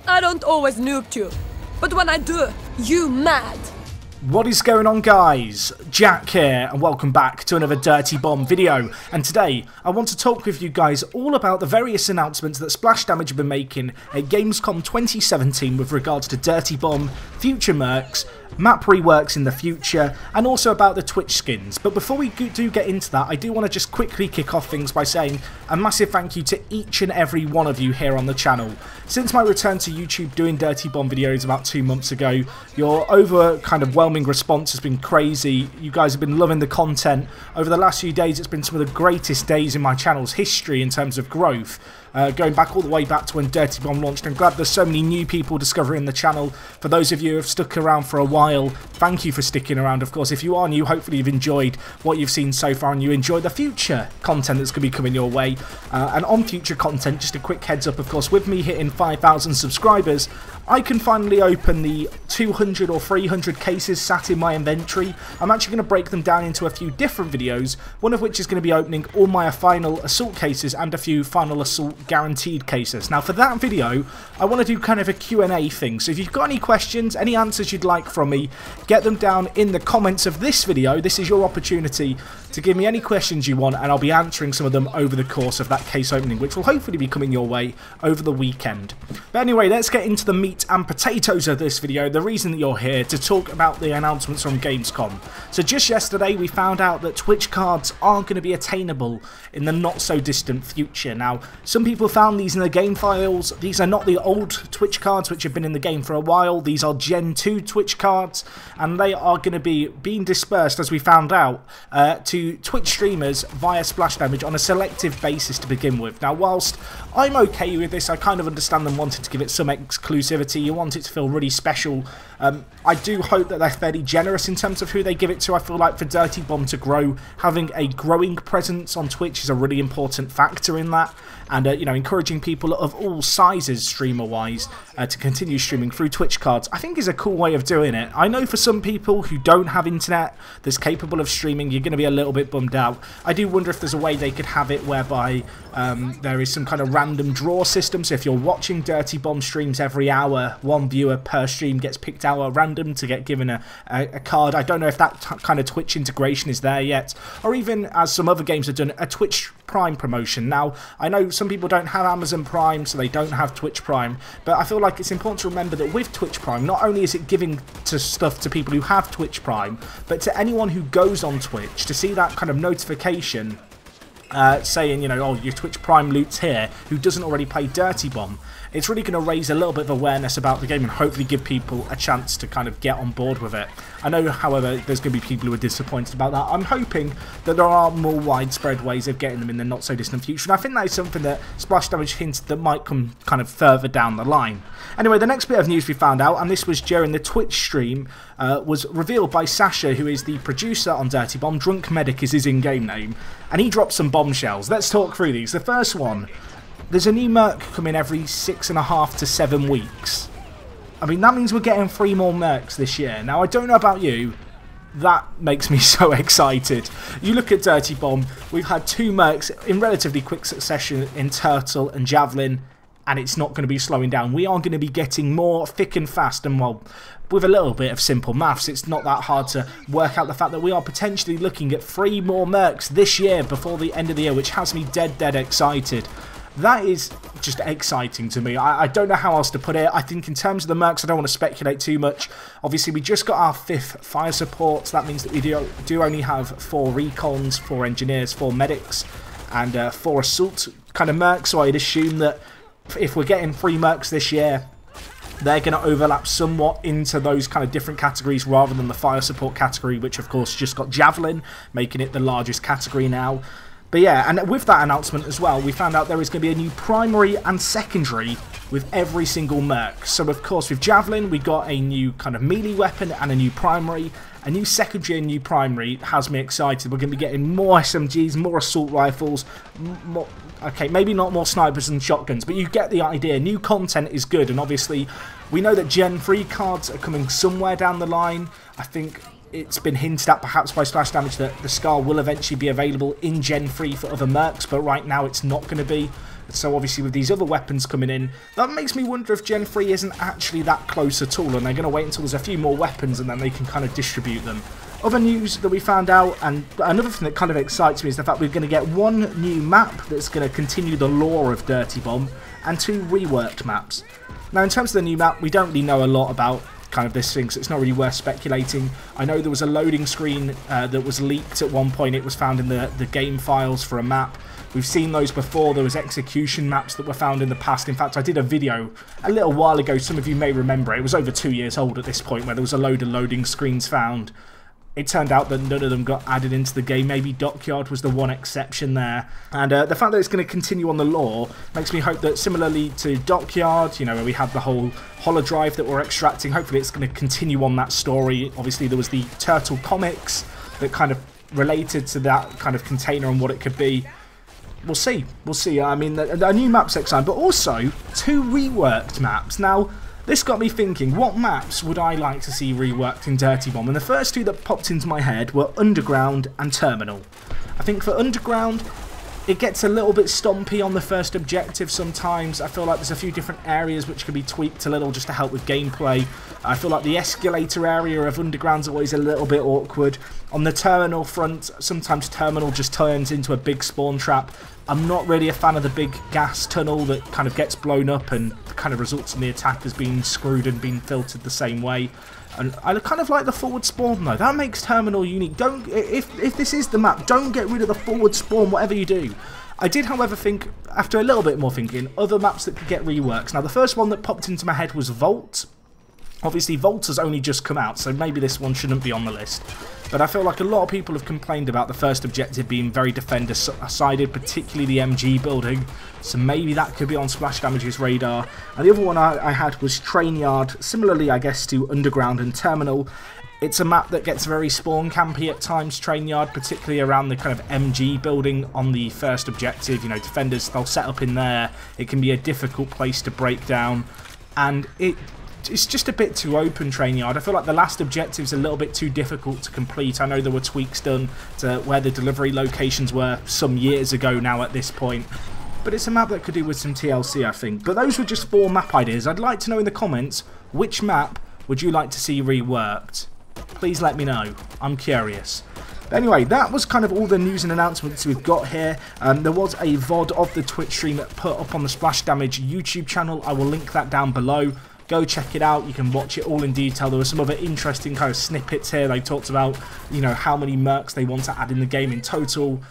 I don't always nuke you, but when I do, you mad. What is going on, guys? Jack here, and welcome back to another Dirty Bomb video. And today, I want to talk with you guys all about the various announcements that Splash Damage have been making at Gamescom 2017 with regards to Dirty Bomb, future Mercs, map reworks in the future, and also about the Twitch skins. But before we do get into that, I do want to just quickly kick off things by saying a massive thank you to each and every one of you here on the channel. Since my return to YouTube doing Dirty Bomb videos about 2 months ago, your overwhelming response has been crazy. You guys have been loving the content. Over the last few days, it's been some of the greatest days in my channel's history in terms of growth. Going back all the way back to when Dirty Bomb launched. I'm glad there's so many new people discovering the channel. For those of you who have stuck around for a while, thank you for sticking around. Of course, if you are new, hopefully you've enjoyed what you've seen so far and you enjoy the future content that's going to be coming your way. And on future content, just a quick heads up, of course, with me hitting 5,000 subscribers, I can finally open the 200 or 300 cases sat in my inventory. I'm actually going to break them down into a few different videos, one of which is going to be opening all my final assault cases and a few final assault guaranteed cases. Now for that video, I want to do kind of a Q&A thing, so if you've got any questions, any answers you'd like from me, get them down in the comments of this video. This is your opportunity to give me any questions you want, and I'll be answering some of them over the course of that case opening, which will hopefully be coming your way over the weekend. But anyway, let's get into the meat and potatoes of this video, the reason that you're here, to talk about the announcements from Gamescom. So just yesterday we found out that Twitch cards are going to be attainable in the not so distant future. Now some people found these in the game files. These are not the old Twitch cards which have been in the game for a while. These are Gen 2 Twitch cards, and they are going to be being dispersed, as we found out, to Twitch streamers via Splash Damage on a selective basis to begin with. Now whilst I'm okay with this, I kind of understand them wanting to give it some exclusivity. You want it to feel really special. I do hope that they're fairly generous in terms of who they give it to. I feel like for Dirty Bomb to grow, having a growing presence on Twitch is a really important factor in that. And, you know, encouraging people of all sizes, streamer-wise, to continue streaming through Twitch cards, I think is a cool way of doing it. I know for some people who don't have internet that's capable of streaming, you're going to be a little bit bummed out. I do wonder if there's a way they could have it whereby there is some kind of random draw system. So if you're watching Dirty Bomb streams every hour, one viewer per stream gets picked out at random to get given a card. I don't know if that kind of Twitch integration is there yet. Or even, as some other games have done, a Twitch Prime promotion. Now, I know some people don't have Amazon Prime, so they don't have Twitch Prime, but I feel like it's important to remember that with Twitch Prime, not only is it giving stuff to people who have Twitch Prime, but to anyone who goes on Twitch, to see that kind of notification saying, you know, oh, your Twitch Prime loot's here, who doesn't already play Dirty Bomb, it's really going to raise a little bit of awareness about the game and hopefully give people a chance to kind of get on board with it. I know, however, there's going to be people who are disappointed about that. I'm hoping that there are more widespread ways of getting them in the not so distant future, and I think that is something that Splash Damage hinted that might come kind of further down the line. Anyway, the next bit of news we found out, and this was during the Twitch stream, was revealed by Sasha, who is the producer on Dirty Bomb. Drunk Medic is his in-game name, and he dropped some bombshells. Let's talk through these. The first one, there's a new Merc coming every 6.5 to 7 weeks. I mean, that means we're getting 3 more Mercs this year. Now, I don't know about you, that makes me so excited. You look at Dirty Bomb, we've had 2 Mercs in relatively quick succession in Turtle and Javelin, and it's not going to be slowing down. We are going to be getting more thick and fast, and well, with a little bit of simple maths, it's not that hard to work out the fact that we are potentially looking at 3 more Mercs this year before the end of the year, which has me dead excited. That is just exciting to me. I don't know how else to put it. I think in terms of the Mercs, I don't want to speculate too much. Obviously, we just got our 5th fire support, so that means that we do only have 4 recons, 4 engineers, 4 medics, and 4 assault kind of Mercs, so I'd assume that if we're getting 3 Mercs this year, they're going to overlap somewhat into those kind of different categories rather than the fire support category, which of course just got Javelin, making it the largest category now. But yeah, and with that announcement as well, we found out there is going to be a new primary and secondary with every single Merc. So of course with Javelin, we got a new kind of melee weapon and a new primary. A new secondary and new primary has me excited. We're going to be getting more SMGs, more assault rifles, more, okay, maybe not more snipers and shotguns, but you get the idea. New content is good, and obviously we know that Gen 3 cards are coming somewhere down the line. I think it's been hinted at perhaps by Splash Damage that the Scar will eventually be available in Gen 3 for other Mercs, but right now it's not going to be. So obviously with these other weapons coming in, that makes me wonder if Gen 3 isn't actually that close at all, and they're going to wait until there's a few more weapons and then they can kind of distribute them. Other news that we found out, and another thing that kind of excites me, is the fact we're going to get one new map that's going to continue the lore of DirtyBomb, and 2 reworked maps. Now in terms of the new map, we don't really know a lot about kind of this thing, so it's not really worth speculating. I know there was a loading screen that was leaked at one point. It was found in the game files for a map. We've seen those before. There was execution maps that were found in the past. In fact, I did a video a little while ago, some of you may remember it was over 2 years old at this point, where there was a load of loading screens found. It turned out that none of them got added into the game. Maybe Dockyard was the one exception there. And the fact that it's going to continue on the lore makes me hope that similarly to Dockyard, you know, where we had the whole holodrive that we're extracting, hopefully it's going to continue on that story. Obviously there was the Turtle comics that kind of related to that kind of container and what it could be. We'll see. We'll see. I mean, a new map's exciting, but also 2 reworked maps. Now, this got me thinking, what maps would I like to see reworked in DirtyBomb? And the first 2 that popped into my head were Underground and Terminal. I think for Underground, it gets a little bit stompy on the first objective sometimes. I feel like there's a few different areas which can be tweaked a little just to help with gameplay. I feel like the escalator area of Underground's always a little bit awkward. On the Terminal front, sometimes Terminal just turns into a big spawn trap. I'm not really a fan of the big gas tunnel that kind of gets blown up and kind of results in the attackers being screwed and being filtered the same way. And I kind of like the forward spawn though. That makes Terminal unique. If this is the map, don't get rid of the forward spawn, whatever you do. I did, however, think, after a little bit more thinking, other maps that could get reworks. Now, the first one that popped into my head was Vault. Obviously, Vault has only just come out, so maybe this one shouldn't be on the list. But I feel like a lot of people have complained about the first objective being very defender-sided, particularly the MG building. So maybe that could be on Splash Damage's radar. And the other one I had was Train Yard, similarly, I guess, to Underground and Terminal. It's a map that gets very spawn campy at times, Train Yard, particularly around the kind of MG building on the first objective. You know, defenders, they'll set up in there. It can be a difficult place to break down. And it's just a bit too open, Train Yard. I feel like the last objective's a little bit too difficult to complete. I know there were tweaks done to where the delivery locations were some years ago now at this point. But it's a map that could do with some TLC, I think. But those were just 4 map ideas. I'd like to know in the comments, which map would you like to see reworked? Please let me know. I'm curious. But anyway, that was kind of all the news and announcements we've got here. There was a VOD of the Twitch stream put up on the Splash Damage YouTube channel. I will link that down below. Go check it out. You can watch it all in detail. There were some other interesting kind of snippets here. They talked about, you know, how many mercs they want to add in the game in total,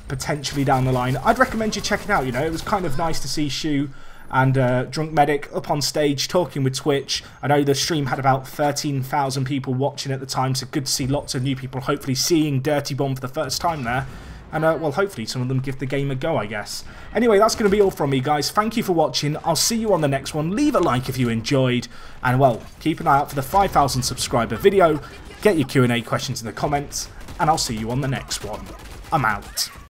potentially down the line. I'd recommend you check it out. You know, it was kind of nice to see Shu and Drunk Medic up on stage talking with Twitch. I know the stream had about 13,000 people watching at the time, so good to see lots of new people hopefully seeing DirtyBomb for the first time there. And, well, hopefully some of them give the game a go, I guess. Anyway, that's going to be all from me, guys. Thank you for watching. I'll see you on the next one. Leave a like if you enjoyed. And, well, keep an eye out for the 5,000 subscriber video. Get your Q&A questions in the comments. And I'll see you on the next one. I'm out.